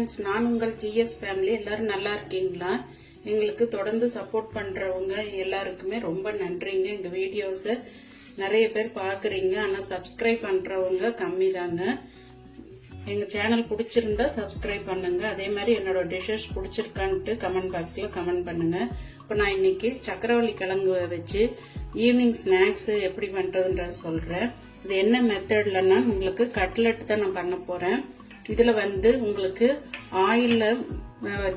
Friends, நான் உங்கள் GS family. எல்லாரும் நல்லா இருக்கீங்களா? எங்களுக்கு தொடர்ந்து சப்போர்ட் பண்றவங்க எல்லாருக்குமே ரொம்ப நன்றிங்க. எங்க வீடியோஸை நிறைய பேர் பாக்குறீங்க, ஆனா சப்ஸ்கிரைப் பண்றவங்க கம்மி தாங்க. எங்க சேனல் பிடிச்சிருந்தா சப்ஸ்கிரைப் பண்ணுங்க. அதே மாதிரி என்னோட டிஷஸ் பிடிச்சிருக்கான்ட்டு கமெண்ட் பாக்ஸ்ல கமெண்ட் பண்ணுங்க. இப்போ நான் இன்னைக்கு சக்கரவள்ளி கிழங்கு வச்சு ஈவினிங் ஸ்நாக்ஸ் எப்படி பண்றதுன்றத சொல்றேன். இது என்ன மெத்தட்லன்னா உங்களுக்கு கட்லெட் தான் நான் பண்ண போறேன். இதுல உங்களுக்கு ஆயில்ல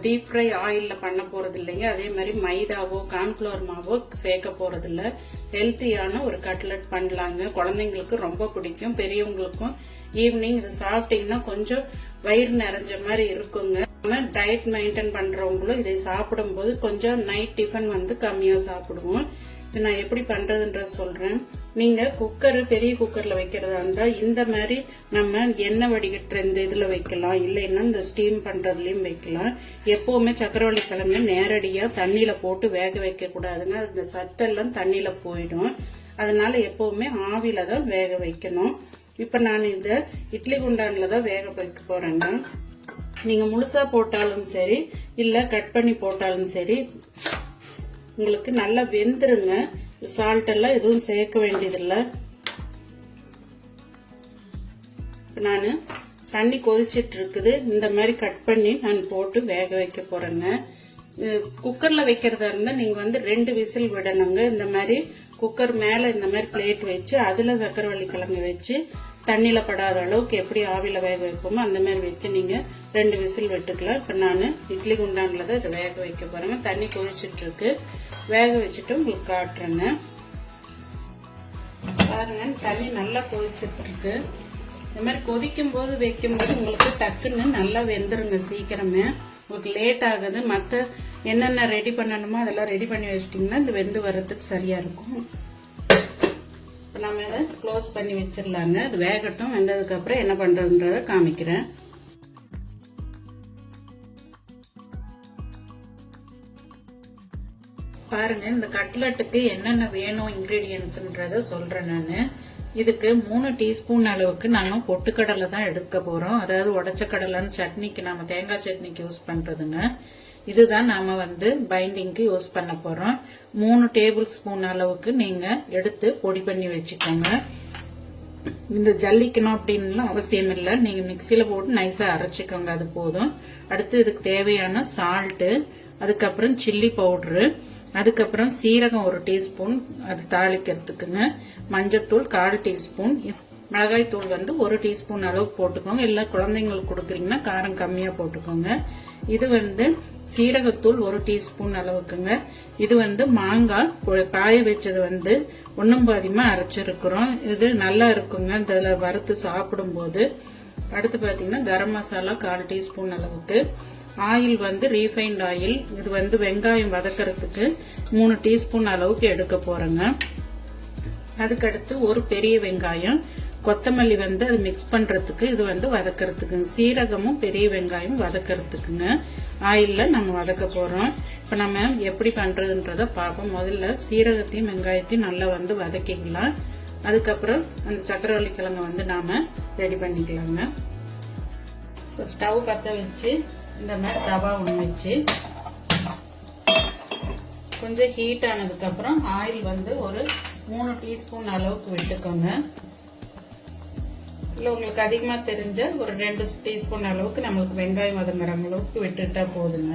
டீப் ஃப்ரை ஆயில்ல பண்ண போறது இல்லைங்க. அதே மாதிரி மைதாவோ கார்ன்ஃபிளவர் மாவோ சேர்க்க போறது இல்ல. ஹெல்த்தியான ஒரு கட்லெட் பண்ணலாங்க. குழந்தைங்களுக்கு ரொம்ப பிடிக்கும், பெரியவங்களுக்கும். ஈவினிங் இது சாப்பிட்டீங்கன்னா கொஞ்சம் வயிறு நிறைஞ்ச மாதிரி இருக்குங்க. டயட் மெயின்டைன் பண்றவங்களும் இதை சாப்பிடும் போது கொஞ்சம் நைட் டிஃபன் கம்மியா சாப்பிடுவோம். இது நான் எப்படி பண்றதுன்ற சொல்றேன். நீங்க குக்கர் பெரிய குக்கர்ல வைக்கிறதா இருந்தா இந்த மாதிரி நம்ம எண்ணெய் வடிகட்டுற இந்த இதுல வைக்கலாம், இல்லைன்னா இந்த ஸ்டீம் பண்றதுலயும் வைக்கலாம். எப்பவுமே சக்கரவள்ளி கிழங்கு நேரடியா தண்ணியில போட்டு வேக வைக்க கூடாதுங்க. அந்த சத்தெல்லாம் தண்ணியில போயிடும். அதனால எப்பவுமே ஆவில தான் வேக வைக்கணும். இப்ப நான் இந்த இட்லி குண்டான்ல தான் வேக வைக்க போறேங்க. நீங்க முழுசா போட்டாலும் சரி, இல்ல கட் பண்ணி போட்டாலும் சரி, உங்களுக்கு நல்லா வெந்துருங்க. சால்ட் எல்லாம் எதுவும் சேர்க்க வேண்டியதில்லை. நான் தண்ணி கொதிச்சிட்டு இருக்குது. இந்த மாதிரி கட் பண்ணி நான் போட்டு வேக வைக்க போறேங்க. குக்கர்ல வைக்கிறதா இருந்தா நீங்க 2 விசில் விடணுங்க. இந்த மாதிரி குக்கர் மேல இந்த மாதிரி பிளேட் வச்சு அதுல சக்கரவள்ளி கிழங்கு வச்சு தண்ணியில படாத அளவுக்கு எப்படி ஆவில வேக வைப்போமோ அந்த மாதிரி வச்சு நீங்க 2 விசில் விட்டுக்கலாம். இப்ப நான் இட்லி குண்டான்ல தான் இதை வேக வைக்க போறேங்க. தண்ணி கொதிச்சிட்டு இருக்கு. வேக வச்சுட்டு உங்களுக்கு காட்டுறேங்க. பாருங்க, தண்ணி நல்லா கொதிச்சிட்டு இருக்கு. இந்த மாதிரி கொதிக்கும் போது வைக்கும்போது உங்களுக்கு டக்குன்னு நல்லா வெந்துருங்க. சீக்கிரமே உங்களுக்கு லேட் ஆகுது. மற்ற என்னென்ன ரெடி பண்ணணுமோ அதெல்லாம் ரெடி பண்ணி வச்சிட்டீங்கன்னா இந்த வெந்து வர்றதுக்கு சரியா இருக்கும். இப்போ நம்ம இதை க்ளோஸ் பண்ணி வச்சிடலாங்க. அது வேகட்டும். வெந்ததுக்கு அப்புறம் என்ன பண்றதுன்றத காமிக்கிறேன். பாருங்க, இந்த கட்லெட்டுக்கு என்னென்ன வேணும் இன்கிரீடியன்ட்ஸ்ன்றத சொல்றேன் நானு. இதுக்கு 3 டீஸ்பூன் அளவுக்கு நாங்க பொட்டுக்கடலை தான் எடுக்க போறோம். அதாவது உடைச்ச கடலைன்னு சட்னிக்கு நாம தேங்காய் சட்னிக்கு யூஸ் பண்றதுங்க. இதுதான் நாம பைண்டிங்க்கு யூஸ் பண்ண போறோம். 3 டேபிள் ஸ்பூன் அளவுக்கு நீங்க எடுத்து பொடி பண்ணி வச்சுக்கோங்க. இந்த ஜல்லிக்கணும் அப்படின்னு அவசியம் இல்லை. நீங்க மிக்சியில போட்டு நைஸா அரைச்சிக்கோங்க, அது போதும். அடுத்து இதுக்கு தேவையான சால்ட்டு, அதுக்கப்புறம் சில்லி பவுடரு, அதுக்கப்புறம் சீரகம் 1 டீஸ்பூன் அது தாளிக்கிறதுக்குங்க, மஞ்சத்தூள் 1/4 டீஸ்பூன், மிளகாய் தூள் 1 டீஸ்பூன் அளவுக்கு போட்டுக்கோங்க. இல்ல குழந்தைங்களுக்கு கொடுக்குறீங்கன்னா காரம் கம்மியா போட்டுக்கோங்க. இது சீரகத்தூள் 1 டீஸ்பூன் அளவுக்குங்க. இது மாங்காய் காய வச்சது ஒன்னும் பாதியமா அரைச்சிருக்கிறோம். இது நல்லா இருக்குங்க இதுல வறுத்து சாப்பிடும் போது. அடுத்து பாத்தீங்கன்னா கரம் மசாலா 1/4 டீஸ்பூன் அளவுக்கு, ஆயில் ரீஃபைண்ட் ஆயில். இது வெங்காயம் வதக்கிறதுக்கு 3 டீஸ்பூன் அளவுக்கு எடுக்க போறேங்க. அதுக்கடுத்து ஒரு பெரிய வெங்காயம், கொத்தமல்லி அது மிக்ஸ் பண்றதுக்கு, இது வதக்கிறதுக்கு, சீரகமும் பெரிய வெங்காயம் வதக்கிறதுக்குங்க. ஆயில்ல நம்ம வதக்க போறோம். இப்ப நம்ம எப்படி பண்றதுன்றத பார்ப்போம். முதல்ல சீரகத்தையும் வெங்காயத்தையும் நல்லா வதக்கிக்கலாம். அதுக்கப்புறம் அந்த சக்கரவள்ளி கிழங்கு நாம ரெடி பண்ணிக்கலாங்க. ஸ்டவ் பத்த வச்சு இந்த மாதிரி தவா ஒண்ணு வச்சு கொஞ்சம் ஹீட் ஆனதுக்கு அப்புறம் ஆயில் ஒரு 3 டீஸ்பூன் அளவுக்கு விட்டுக்கோங்க. இல்ல உங்களுக்கு அதிகமா தெரிஞ்ச ஒரு 2 டீஸ்பூன் அளவுக்கு நம்மளுக்கு வெங்காயம் வதங்குற அளவுக்கு விட்டுட்டா போதுங்க.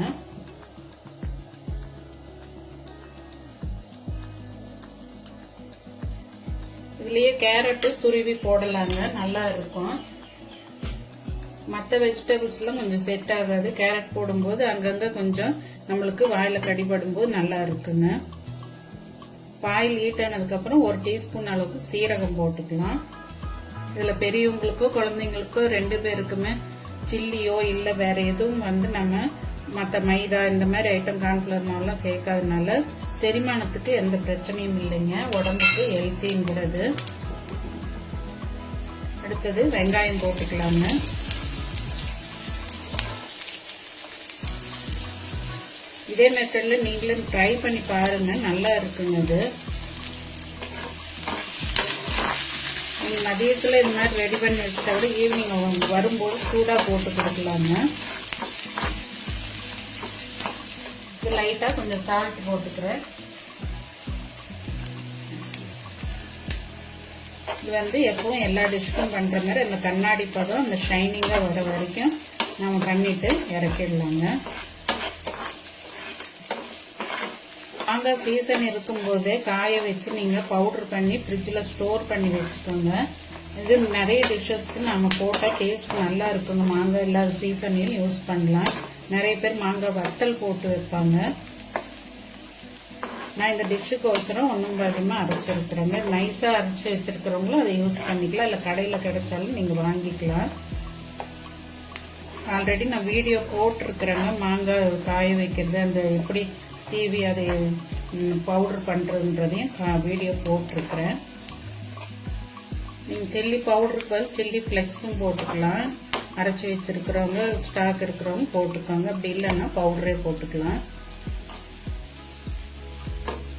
இதுலயே கேரட் துருவி போடலாங்க, நல்லா இருக்கும். மற்ற வெஜிடபிள்ஸ் எல்லாம் கொஞ்சம் செட் ஆகாது. கேரட் போடும்போது அங்கங்க கொஞ்சம் நம்மளுக்கு வாயில கடிபடும் போது நல்லா இருக்குங்க. ஆயில் ஹீட் ஆனதுக்கு அப்புறம் 1 டீஸ்பூன் அளவுக்கு சீரகம் போட்டுக்கலாம். இதுல பெரியவங்களுக்கோ குழந்தைங்களுக்கோ 2 பேருக்குமே சில்லியோ இல்ல வேற எதுவும் நம்ம மற்ற மைதா இந்த மாதிரி ஐட்டம் கார்ன்ஃபிளவர் மாவுலாம் சேர்க்காதனால செரிமானத்துக்கு எந்த பிரச்சனையும் இல்லைங்க. உடம்புக்கு ஹெல்த்திங்கிறது. அடுத்தது வெங்காயம் போட்டுக்கலாங்க. இதே மெத்தட்ல நீங்களும் ட்ரை பண்ணி பாருங்க, நல்லா இருக்குங்க. இது மதியத்துல இந்த மாதிரி ரெடி பண்ணி வச்சுட்டா கூட ஈவினிங் வரும்போது சூடா போட்டு கொடுக்கலாங்க. இது லைட்டா கொஞ்சம் சால்ட் போட்டுக்கிறேன். இது வந்து எப்பவும் எல்லா டிஷ்க்கும் பண்ற மாதிரி அந்த கண்ணாடி பதம் அந்த ஷைனிங்கா வர வரைக்கும் நம்ம பண்ணிட்டு இறக்கிடலாங்க. மாங்காய் சீசன் இருக்கும்போதே காய வச்சு நீங்க பவுடர் பண்ணி ஃப்ரிட்ஜில் ஸ்டோர் பண்ணி வச்சுக்கோங்க. இது நிறைய டிஷ்ஷஸ்க்கு நம்ம போட்டால் டேஸ்ட் நல்லா இருக்குங்க. மாங்காய் இல்லாத சீசனையும் யூஸ் பண்ணலாம். நிறைய பேர் மாங்காய் வத்தல் போட்டு வைப்பாங்க. நான் இந்த டிஷ்ஷுக்கோசரம் ஒன்றும் பாதியமாக அரைச்சிருக்கிறேங்க. நைஸாக அரைச்சி வச்சிருக்கிறவங்களும் அதை யூஸ் பண்ணிக்கலாம், இல்லை கடையில் கிடைச்சாலும் நீங்கள் வாங்கிக்கலாம். ஆல்ரெடி நான் வீடியோ போட்டிருக்கிறேங்க. மாங்காய் காய வைக்கிறது, அந்த எப்படி சீவி அதை பவுடர் பண்ணுறதுன்றதையும் வீடியோ போட்டிருக்கிறேன். நீங்கள் சில்லி பவுடருக்கு பதில் சில்லி ஃப்ளெக்ஸும் போட்டுக்கலாம். அரைச்சி வச்சிருக்கிறவங்க ஸ்டாக் இருக்கிறவங்க போட்டுக்கோங்க. அப்படி இல்லைன்னா பவுடரே போட்டுக்கலாம்.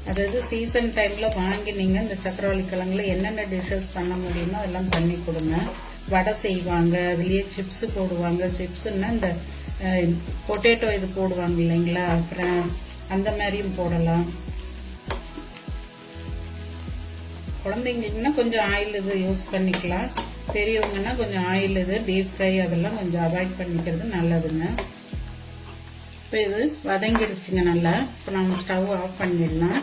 அதாவது சீசன் டைம்ல வாங்கி நீங்க இந்த சக்கரவள்ளி கிழங்குல என்னென்ன டிஷ்ஷஸ் பண்ண முடியுமோ அதெல்லாம் பண்ணி கொடுங்க. வடை செய்வாங்க, அதுலயே சிப்ஸ் போடுவாங்க. சிப்ஸ்ன்னா இந்த பொட்டேட்டோ இது போடுவாங்க இல்லைங்களா, அப்புறம் அந்த மாதிரியும் போடலாம். குழந்தைங்கன்னா கொஞ்சம் ஆயில் இது யூஸ் பண்ணிக்கலாம். பெரியவங்கன்னா கொஞ்சம் ஆயில் இது டீப் ஃப்ரை அதெல்லாம் கொஞ்சம் அவாய்ட் பண்ணிக்கிறது நல்லதுங்க. இப்போ இது வதங்கிருச்சுங்க நல்லா. இப்போ நம்ம ஸ்டவ் ஆஃப் பண்ணிடலாம்.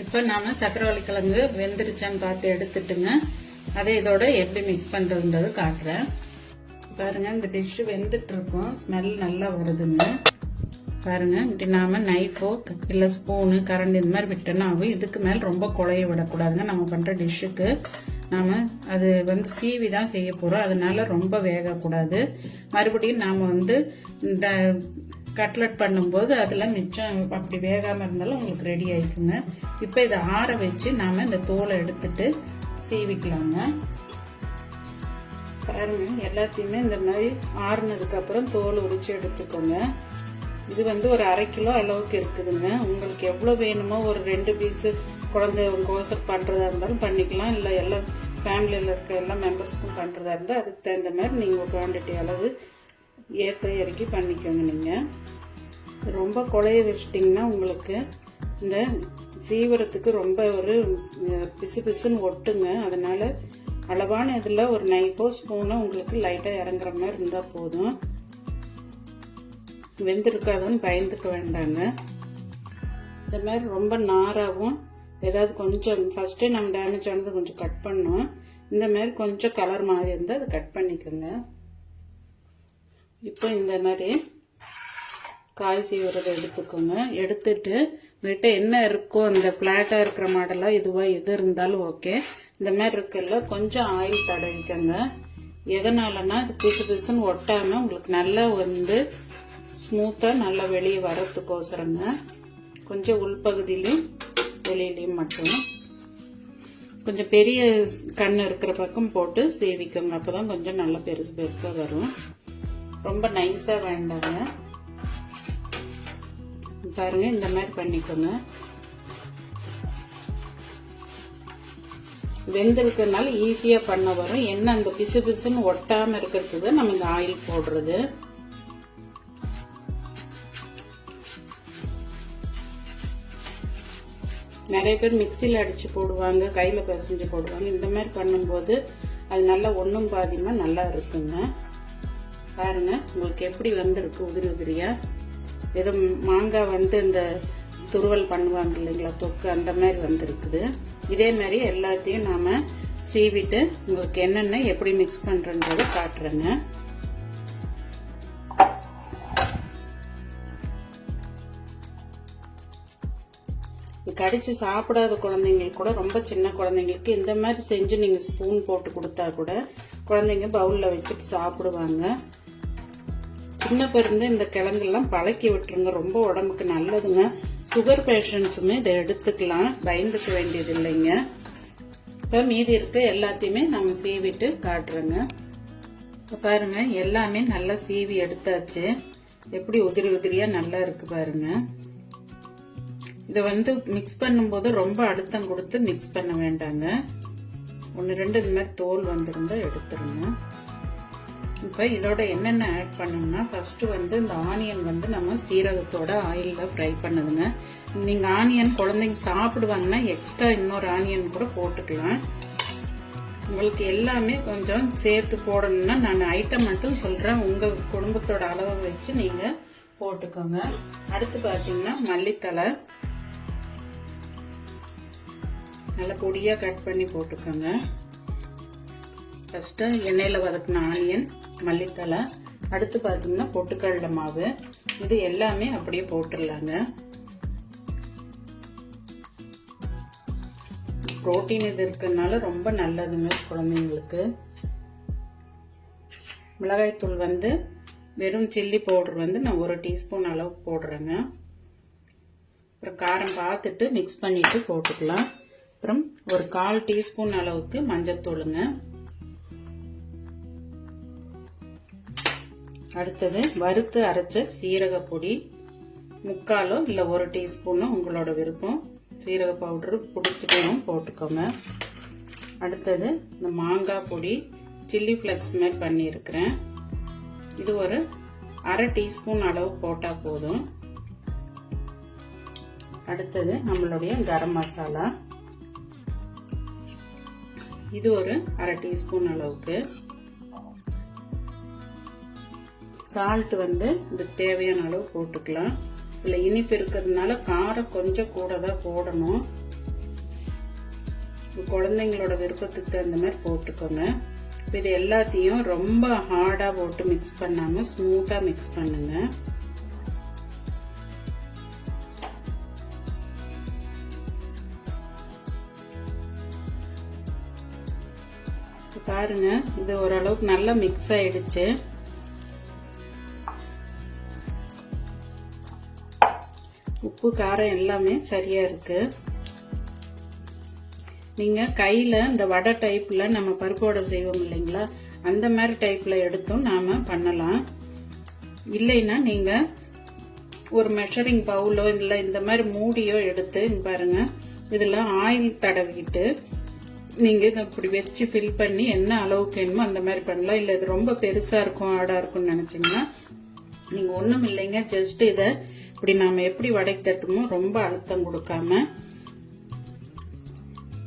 இப்போ நாம சக்கரவள்ளி கிழங்கு வெந்துருச்சான்னு பார்த்து எடுத்துட்டுங்க. அதை இதோட எப்படி மிக்ஸ் பண்றதுன்றது காட்டுறேன். பாருங்க, இந்த டிஷ் வெந்துட்டு இருக்கும். ஸ்மெல் நல்லா வருதுங்க. பாருங்க, இப்படி நாம நைஃபோ இல்லை ஸ்பூனு கரண்ட் இந்த மாதிரி விட்டோன்னா ஆகும். இதுக்கு மேல ரொம்ப குழைய விடக்கூடாதுங்க. நம்ம பண்ற டிஷ்ஷுக்கு நாம அது வந்து சீவி தான் செய்ய போறோம். அதனால ரொம்ப வேகக்கூடாது. மறுபடியும் நாம வந்து இந்த கட்லெட் பண்ணும்போது அதுல மிச்சம் அப்படி வேகாம இருந்தாலும் உங்களுக்கு ரெடி ஆயிக்குங்க. இப்ப இதை ஆற வச்சு நாம இந்த தோலை எடுத்துட்டு சீவிக்கலாங்க. பாருங்க, எல்லாத்தையுமே இந்த மாதிரி ஆறுனதுக்கு அப்புறம் தோல் உரிச்சு எடுத்துக்கோங்க. இது வந்து ஒரு 1/2 கிலோ அளவுக்கு இருக்குதுங்க. உங்களுக்கு எவ்வளவு வேணுமோ ஒரு 2 பீஸ் குழந்தை கோசம் பண்றதா இருந்தாலும் பண்ணிக்கலாம். இல்லை எல்லா ஃபேமிலியில் இருக்க எல்லா மெம்பர்ஸ்க்கும் பண்றதா இருந்தால் அதுக்கு தகுந்த மாதிரி நீங்க குவான்டிட்டி அளவு ஏற்ற இறக்கி பண்ணிக்கோங்க. நீங்க ரொம்ப குழைய வச்சிட்டிங்கன்னா உங்களுக்கு இந்த சீவரத்துக்கு ரொம்ப ஒரு பிசு பிசுன்னு ஒட்டுங்க. அதனால அளவான இதுல ஒரு நைஃபோ ஸ்பூனோ உங்களுக்கு லைட்டா இறங்குற மாதிரி இருந்தா போதும். வெந்திருக்காதுன்னு பயந்துக்க வேண்டாங்க. இந்த மாதிரி ரொம்ப நாராகவும் ஏதாவது கொஞ்சம் ஃபர்ஸ்டே நம்ம டேமேஜ் ஆனது கொஞ்சம் கட் பண்ணோம். இந்த மாதிரி கொஞ்சம் கலர் மாதிரி இருந்தால் அதை கட் பண்ணிக்கோங்க. இப்போ இந்த மாதிரி காய் சீவுறதை எடுத்துக்கோங்க. எடுத்துட்டு உங்கள்கிட்ட என்ன இருக்கோ அந்த பிளாட்டாக இருக்கிற மாடலாக இதுவாக எது இருந்தாலும் ஓகே. இந்த மாதிரி இருக்குல்ல கொஞ்சம் ஆயில் தடவிக்கோங்க. எதனாலன்னா இது பிசு பிசுன்னு ஒட்டாமல் உங்களுக்கு நல்லா வந்து ஸ்மூத்தாக நல்லா வெளியே வரத்துக்கோசரங்க. கொஞ்சம் உள்பகுதியிலையும் வெளியிலையும் மட்டும் கொஞ்சம் பெரிய கண் இருக்கிற பக்கம் போட்டு சேவிக்கோங்க. அப்போதான் கொஞ்சம் நல்லா பெருசு பெருசாக வரும். ரொம்ப நைஸா வேண்டாங்க. பாருங்க, இந்த மாதிரி பண்ணிக்கோங்க. வெந்திருக்கிறதுனால ஈஸியா பண்ண வரும். என்ன அந்த பிசு பிசுன்னு ஒட்டாம இருக்கிறதுக்கு நம்ம இந்த ஆயில் போடுறது. நிறைய பேர் மிக்சியில் அடிச்சு போடுவாங்க, கையில பிசைஞ்சு போடுவாங்க. இந்த மாதிரி பண்ணும்போது அது நல்லா ஒன்றும் பாதியமா நல்லா இருக்குங்க. பாருங்க, உங்களுக்கு எப்படி வந்திருக்கு உதிரி உதிரியா. ஏதோ மாங்காய் வந்து இந்த துருவல் பண்ணுவாங்க இல்லைங்களா, தொக்கு, அந்த மாதிரி வந்திருக்குது. இதே மாதிரி எல்லாத்தையும் நாம சீவிட்டு உங்களுக்கு என்னென்ன எப்படி மிக்ஸ் பண்றேன்றதை காட்டுறேங்க. கடிச்சு சாப்பிடாத குழந்தைங்களுக்கு கூட, ரொம்ப சின்ன குழந்தைங்களுக்கு இந்த மாதிரி செஞ்சு நீங்க ஸ்பூன் போட்டு கொடுத்தா கூட குழந்தைங்க பவுல்ல வச்சுட்டு சாப்பிடுவாங்க. சின்ன பிறந்து இந்த கிழங்கெல்லாம் பழக்கி விட்டுருங்க. ரொம்ப உடம்புக்கு நல்லதுங்க. சுகர் பேஷண்ட்ஸுமே இதை எடுத்துக்கலாம், பயந்துக்க வேண்டியது இல்லைங்க. இப்ப மீதி இருக்க எல்லாத்தையுமே நம்ம சீவிட்டு காட்டுறேங்க. இப்ப பாருங்க, எல்லாமே நல்லா சீவி எடுத்தாச்சு. எப்படி உதிரி உதிரியா நல்லா இருக்கு பாருங்க. இதை வந்து மிக்ஸ் பண்ணும்போது ரொம்ப அழுத்தம் கொடுத்து மிக்ஸ் பண்ண வேண்டாங்க. 1-2 இந்த மாதிரி தோல் வந்திருந்தா எடுத்துருங்க. இப்போ இதோட என்னென்ன ஆட் பண்ணோம்னா ஃபர்ஸ்ட் வந்து இந்த ஆனியன் வந்து நம்ம சீரகத்தோட ஆயில்ல ஃப்ரை பண்ணதுங்க. நீங்க ஆனியன் குழந்தைங்க சாப்பிடுவாங்கன்னா எக்ஸ்ட்ரா இன்னொரு ஆனியன் கூட போட்டுக்கலாம். உங்களுக்கு எல்லாமே கொஞ்சம் சேர்த்து போடணும்னா நான் ஐட்டம் மட்டும் சொல்றேன், உங்க குடும்பத்தோட அளவை வச்சு நீங்க போட்டுக்கோங்க. அடுத்து பாத்தீங்கன்னா மல்லித்தலை நல்லா பொடியா கட் பண்ணி போட்டுக்கோங்க. ஃபர்ஸ்ட் எண்ணெயில வதக்கின ஆனியன், மல்லித்தலை, அடுத்து பாத்தீங்கன்னா பொட்டுக்கடலை மாவு, இது எல்லாமே அப்படியே போட்டுடலாங்க. புரோட்டீன் இது இருக்கிறதுனால ரொம்ப நல்லதுங்க குழந்தைங்களுக்கு. மிளகாய்த்தூள் வந்து வெறும் சில்லி பவுடர் வந்து நான் 1 டீஸ்பூன் அளவு போடுறேங்க. அப்புறம் காரம் பார்த்துட்டு மிக்ஸ் பண்ணிட்டு போட்டுக்கலாம். அப்புறம் ஒரு 1/4 டீஸ்பூன் அளவுக்கு மஞ்சத்தூளுங்க. அடுத்தது வறுத்து அரைச்ச சீரக பொடி 3/4 இல்ல 1 டீஸ்பூன் உங்களோட விருப்பம். சீரக பவுடர் பிடிச்சிக்கணும் போட்டுக்கோங்க. அடுத்தது இந்த மாங்காய் பொடி சில்லி ஃபிளக்ஸ் மாதிரி பண்ணியிருக்கிறேன். இது ஒரு 1/2 டீஸ்பூன் அளவு போட்டா போதும். அடுத்தது நம்மளுடைய கரம் மசாலா, இது ஒரு 1/2 டீஸ்பூன் அளவுக்கு. சால்ட் வந்து இதுக்கு தேவையான அளவு போட்டுக்கலாம். இதுல இனிப்பு இருக்கிறதுனால காரம் கொஞ்சம் கூட தான் போடணும். குழந்தைங்களோட விருப்பத்துக்கு தகுந்த மாதிரி போட்டுக்கோங்க. இது எல்லாத்தையும் ரொம்ப ஹார்டா போட்டு மிக்ஸ் பண்ணாம ஸ்மூத்தா மிக்ஸ் பண்ணுங்க. பாருங்க, இது ஓரளவுக்கு நல்லா மிக்ஸ் ஆயிடுச்சு. உப்பு காரம் எல்லாமே சரியா இருக்கு. நீங்க கையில இந்த வடை டைப்ல நம்ம பருப்பு வடை செய்வோம் இல்லைங்களா, அந்த மாதிரி டைப்ல எடுத்தும் நாம பண்ணலாம். இல்லைன்னா நீங்க ஒரு மெஷரிங் பவுலோ இல்ல இந்த மாதிரி மூடியோ எடுத்து பாருங்க, இதுல ஆயில் தடவிக்கிட்டு நீங்க இதை இப்படி வச்சு ஃபில் பண்ணி என்ன அளவுக்கு வேணுமோ அந்த மாதிரி பண்ணலாம். இல்ல இது ரொம்ப பெருசா இருக்கும் ஆடா இருக்கும்னு நினைச்சீங்கன்னா நீங்க ஒண்ணும் இல்லைங்க, ஜஸ்ட் இத இப்படி நாம எப்படி வடைக்கு தட்டுமோ ரொம்ப அழுத்தம் கொடுக்காம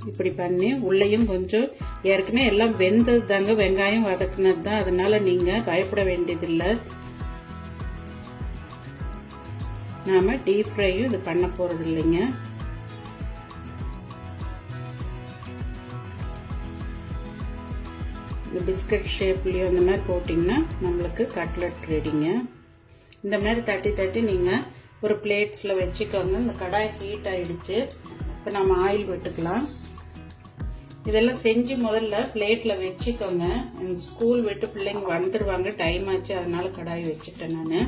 இப்படி பண்ணி உள்ளேயும் கொஞ்சம் ஏற்கனவே எல்லாம் வெந்தது தாங்க, வெங்காயம் வதக்குனது தான், அதனால நீங்க பயப்பட வேண்டியதில்லை. நாம டீப் ஃப்ரையும் இது பண்ண போறது இல்லைங்க. பிஸ்கட் ஷேப்லயும் இந்த மாதிரி போட்டீங்கன்னா நம்மளுக்கு கட்லெட் ரெடிங்க. இந்த மாதிரி தட்டி தட்டி நீங்க ஒரு பிளேட்ஸ்ல வச்சுக்கோங்க. இந்த கடாய் ஹீட் ஆயிடுச்சு. இப்ப நம்ம ஆயில் விட்டுக்கலாம். இதெல்லாம் செஞ்சு முதல்ல பிளேட்ல வச்சுக்கோங்க. ஸ்கூல் விட்டு பிள்ளைங்க வந்துருவாங்க, டைம் ஆச்சு, அதனால கடாய் வச்சுட்டேன் நானு.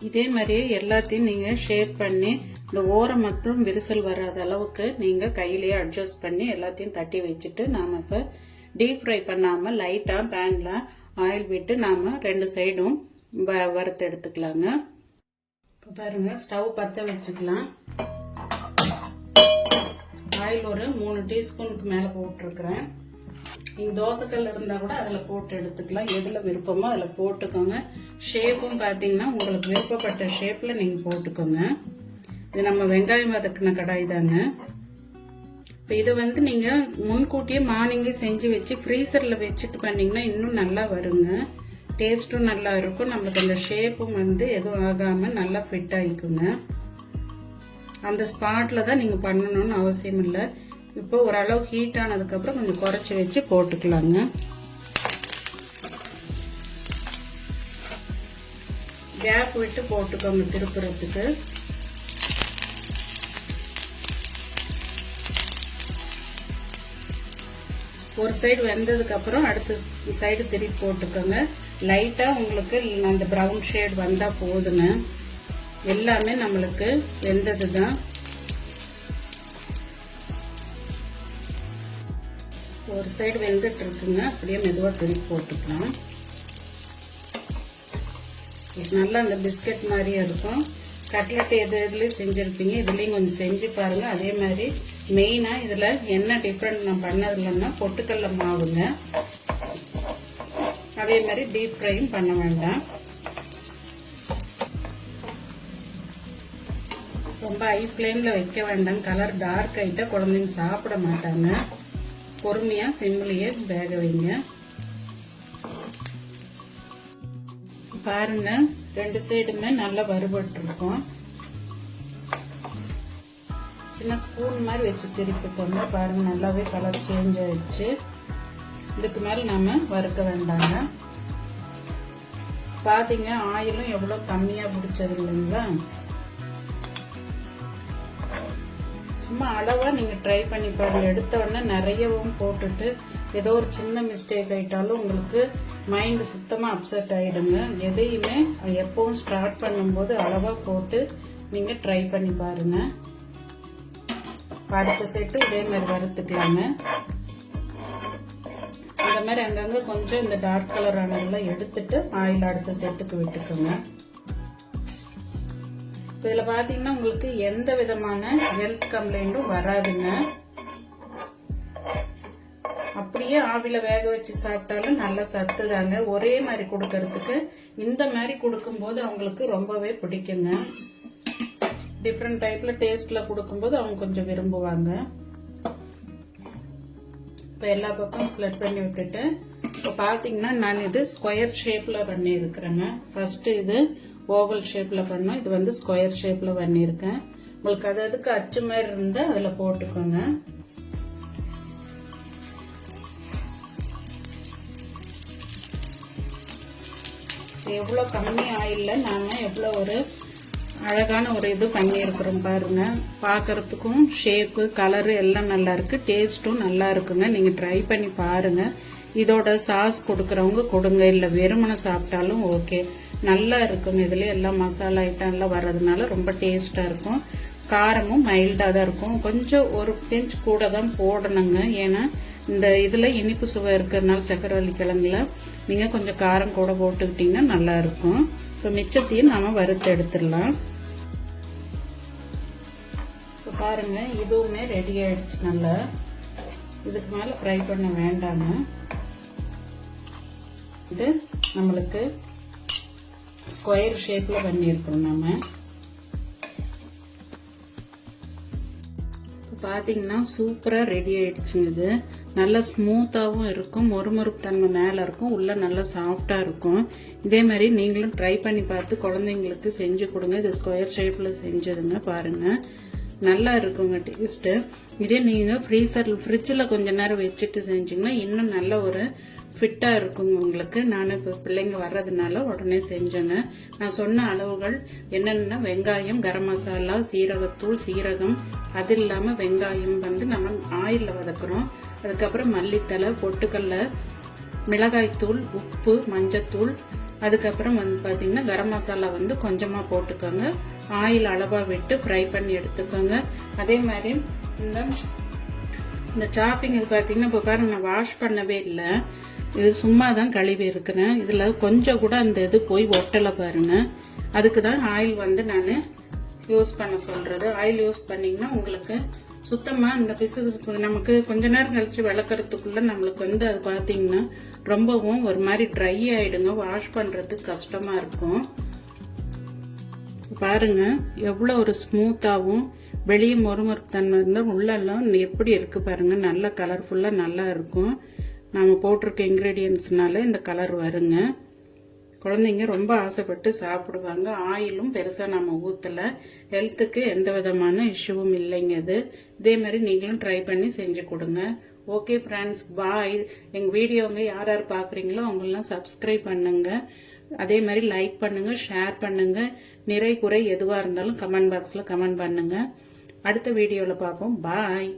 இதே மாதிரியே எல்லாத்தையும் நீங்க ஷேப் பண்ணி இந்த ஓரம் மற்றும் விரிசல் வராத அளவுக்கு நீங்க கையிலேயே அட்ஜஸ்ட் பண்ணி எல்லாத்தையும் தட்டி வச்சுட்டு நாம இப்ப டீப் ஃப்ரை பண்ணாம லைட்டா பேன்ல ஆயில் விட்டு நாம 2 சைடும் வறுத்து எடுத்துக்கலாங்க. பாருங்க, ஸ்டவ் பத்த வச்சுக்கலாம். ஆயில் ஒரு 3 டீஸ்பூனுக்கு மேல போட்டிருக்கிறேன். நீங்க தோசைக்கல் இருந்தா கூட அதுல போட்டு எடுத்துக்கலாம். எதுல விருப்பமோ அதுல போட்டுக்கோங்க. ஷேப்பும் பாத்தீங்கன்னா உங்களுக்கு விருப்பப்பட்ட ஷேப்ல நீங்க போட்டுக்கோங்க. இது நம்ம வெங்காயம் வதக்கின கடாய் தாங்க. இப்ப இதை வந்து நீங்க முன்கூட்டியே மார்னிங்கே செஞ்சு வச்சு ஃப்ரீசர்ல வச்சுட்டு பண்ணீங்கன்னா இன்னும் நல்லா வருங்க. டேஸ்டும் நல்லா இருக்கும். நம்மளுக்கு அந்த ஷேப்பும் வந்து எதுவும் ஆகாம நல்லா ஃபிட் ஆகிக்குங்க. அந்த ஸ்பாட்ல தான் நீங்க பண்ணணும்னு அவசியம் இல்லை. இப்போ ஓரளவு ஹீட் ஆனதுக்கு அப்புறம் கொஞ்சம் குறைச்சி வச்சு போட்டுக்கலாங்க. கேப் விட்டு போட்டுக்கோங்க திருப்புறதுக்கு. ஒரு சைடு வெந்ததுக்கு அப்புறம் அடுத்த சைடு திருப்பி போட்டுக்கோங்க. லைட்டா உங்களுக்கு அந்த பிரவுன் ஷேட் வந்தா போதுங்க. எல்லாமே நம்மளுக்கு வெந்ததுதான். ஒரு சைடு வெந்துட்டு இருக்குங்க, அப்படியே மெதுவா திருப்பி போட்டுக்கலாம். நல்லா அந்த பிஸ்கட் மாதிரியே இருக்கும். கட்லெட் எதுலேயும் செஞ்சுருப்பீங்க, இதுலேயும் கொஞ்சம் செஞ்சு பாருங்கள். அதே மாதிரி மெயினாக இதில் என்ன டிஃப்ரெண்ட் நான் பண்ணதில்லைன்னா பொட்டுக்கடலை மாவுங்க. அதே மாதிரி டீப் ஃப்ரையும் பண்ண வேண்டாம். ரொம்ப ஹை ஃப்ளேமில் வைக்க வேண்டாம். கலர் டார்க் ஆகிட்டா குழந்தைங்க சாப்பிட மாட்டாங்க. பொறுமையாக சிம்லேயே வேக வைங்க. பாருங்க, ரெண்டு சைடுமே நல்லா வறுபட்டுருக்கும். சின்ன ஸ்பூன் மாதிரி வச்சு திருப்பிக்கோங்க. பாருங்க, நல்லாவே கலர் சேஞ்ச் ஆயிடுச்சு. இதுக்கு மேலே நம்ம வறுக்க வேண்டாங்க. பாத்தீங்க, ஆயிலும் எவ்வளோ கம்மியாக பிடிச்சது இல்லைங்களா? சும்மா அளவாக நீங்கள் ட்ரை பண்ணி பாருங்க. எடுத்த உடனே நிறையவும் போட்டுட்டு ஏதோ ஒரு சின்ன மிஸ்டேக் ஆயிட்டாலும் உங்களுக்கு மைண்டு சுத்தமாக அப்செட் ஆகிடுங்க. எதையுமே எப்பவும் ஸ்டார்ட் பண்ணும்போது அளவாக போட்டு நீங்கள் ட்ரை பண்ணி பாருங்க. அடுத்த செட்டு இதே மாதிரி வறுத்துக்கலாங்க. இந்த மாதிரி அங்கங்கே கொஞ்சம் இந்த டார்க் கலர் ஆனதெல்லாம் எடுத்துட்டு ஆயில் அடுத்த செட்டுக்கு விட்டுக்கோங்க. இதில் பார்த்தீங்கன்னா உங்களுக்கு எந்த விதமான ஹெல்த் கம்ப்ளைண்ட்டும் வராதுங்க. அப்படியே ஆவில வேக வச்சு சாப்பிட்டாலும் நல்ல சத்து தாங்க. ஒரே மாதிரி கொடுக்கறதுக்கு இந்த மாதிரி கொடுக்கும்போது அவங்களுக்கு ரொம்பவே பிடிக்குங்க. டிஃப்ரெண்ட் டைப்ல டேஸ்ட்ல கொடுக்கும்போது அவங்க கொஞ்சம் விரும்புவாங்க. இப்போ எல்லா பக்கம் ஸ்ப்ளிட் பண்ணி விட்டுட்டு இப்போ பார்த்தீங்கன்னா நான் இது ஸ்கொயர் ஷேப்ல பண்ணி இருக்கிறேங்க. ஃபர்ஸ்ட் இது ஓவல் ஷேப்ல பண்ணோம், இது வந்து ஸ்கொயர் ஷேப்ல பண்ணியிருக்கேன். உங்களுக்கு அதுக்கு அச்சு மாதிரி இருந்தா அதுல போட்டுக்கோங்க. எவ்வளோ கம்மி ஆயில்ல நாம எவ்வளோ ஒரு அழகான ஒரு இது பண்ணியிருக்கிறோம் பாருங்க. பார்க்கறதுக்கும் ஷேப்பு கலரு எல்லாம் நல்லா இருக்கு, டேஸ்ட்டும் நல்லா இருக்குங்க. நீங்க ட்ரை பண்ணி பாருங்க. இதோட சாஸ் கொடுக்கறவங்க கொடுங்க, இல்லை வெறுமனை சாப்பிட்டாலும் ஓகே, நல்லா இருக்குங்க. இதுல எல்லாம் மசாலா ஐட்டம் எல்லாம் வர்றதுனால ரொம்ப டேஸ்டா இருக்கும். காரமும் மைல்டா தான் இருக்கும். கொஞ்சம் ஒரு பிஞ்ச் கூட தான் போடணுங்க. ஏன்னா இந்த இதுல இனிப்பு சுவை இருக்கிறதுனால சக்கரவள்ளி கிழங்குல நீங்க கொஞ்சம் காரம் கூட போட்டுக்கிட்டீங்கன்னா நல்லா இருக்கும். இப்போ மிச்சத்தையும் நாம வறுத்து எடுத்துடலாம். இப்போ பாருங்க, இதுவுமே ரெடி ஆயிடுச்சு. நல்லா இதுக்கு மேல ஃப்ரை பண்ண வேண்டாங்க. இது நம்மளுக்கு ஸ்கொயர் ஷேப்ல பண்ணியிருக்கோம் நாம. பாத்தீங்கன்னா சூப்பரா ரெடி ஆயிடுச்சுங்க. இது நல்லா ஸ்மூத்தாவும் இருக்கும், மொறுமொறுப்பு தன்மை மேல இருக்கும், உள்ள நல்லா சாஃப்டா இருக்கும். இதே மாதிரி நீங்களும் ட்ரை பண்ணி பார்த்து குழந்தைங்களுக்கு செஞ்சு கொடுங்க. இது ஸ்கொயர் ஷேப்ல செஞ்சதுங்க. பாருங்க, நல்லா இருக்குங்க டேஸ்ட். இதே நீங்க ஃப்ரிட்ஜில் கொஞ்ச நேரம் வச்சுட்டு செஞ்சீங்கன்னா இன்னும் நல்ல ஒரு ஃபிட்டா இருக்குங்க உங்களுக்கு. நான் இப்போ பிள்ளைங்க வர்றதுனால உடனே செஞ்சேங்க. நான் சொன்ன அளவுகள் என்னென்னா வெங்காயம், கரம் மசாலா, சீரகத்தூள், சீரகம், அது இல்லாம வெங்காயம் வந்து நம்ம ஆயில்ல வதக்குறோம். அதுக்கப்புறம் மல்லித்தலை, பொட்டுக்கடலை, மிளகாய்த்தூள், உப்பு, மஞ்சத்தூள், அதுக்கப்புறம் வந்து பாத்தீங்கன்னா கரம் மசாலா வந்து கொஞ்சமா போட்டுக்கோங்க. ஆயில் அளவா விட்டு ஃப்ரை பண்ணி எடுத்துக்கோங்க. அதே மாதிரி இந்த சாப்பிங் இது பாத்தீங்கன்னா இப்போ பாருங்க, நான் வாஷ் பண்ணவே இல்லை, இது சும்மா தான் கழுவி இருக்கிறேன். இதுல கொஞ்சம் கூட அந்த இது போய் ஒட்டலை பாருங்க. அதுக்கு தான் ஆயில் வந்து நான் யூஸ் பண்ண சொல்றது. ஆயில் யூஸ் பண்ணீங்கன்னா உங்களுக்கு சுத்தமா இந்த பிசுபிசுப்பு நமக்கு கொஞ்ச நேரம் கழிச்சு விளக்கறதுக்குள்ள நம்மளுக்கு வந்து அது பாத்தீங்கன்னா ரொம்பவும் ஒரு மாதிரி ட்ரை ஆயிடுங்க. வாஷ் பண்றதுக்கு கஷ்டமா இருக்கும். பாருங்க எவ்வளவு ஒரு ஸ்மூத்தாவும் வெளியே மொறுமொறுப்பு தன்மை இருந்தா உள்ளெல்லாம் எப்படி இருக்கு பாருங்க. நல்ல கலர்ஃபுல்லா நல்லா இருக்கும். நாம போட்டிருக்க இன்கிரீடியன்ஸ்னால இந்த கலர் வருங்க. குழந்தைங்க ரொம்ப ஆசைப்பட்டு சாப்பிடுவாங்க. ஆயிலும் பெருசா நம்ம ஊத்தல. ஹெல்த்துக்கு எந்த விதமான இஷ்யூவும் இல்லைங்க. இதே மாதிரி நீங்களும் ட்ரை பண்ணி செஞ்சு கொடுங்க. ஓகே ஃப்ரெண்ட்ஸ், பாய். எங்க வீடியோங்க யார் யார் பாக்குறீங்களோ அவங்கெல்லாம் சப்ஸ்கிரைப் பண்ணுங்க. அதே மாதிரி லைக் பண்ணுங்க, ஷேர் பண்ணுங்க. நிறை குறை எதுவா இருந்தாலும் கமெண்ட் பாக்ஸ்ல கமெண்ட் பண்ணுங்க. அடுத்த வீடியோல பார்ப்போம். பாய்.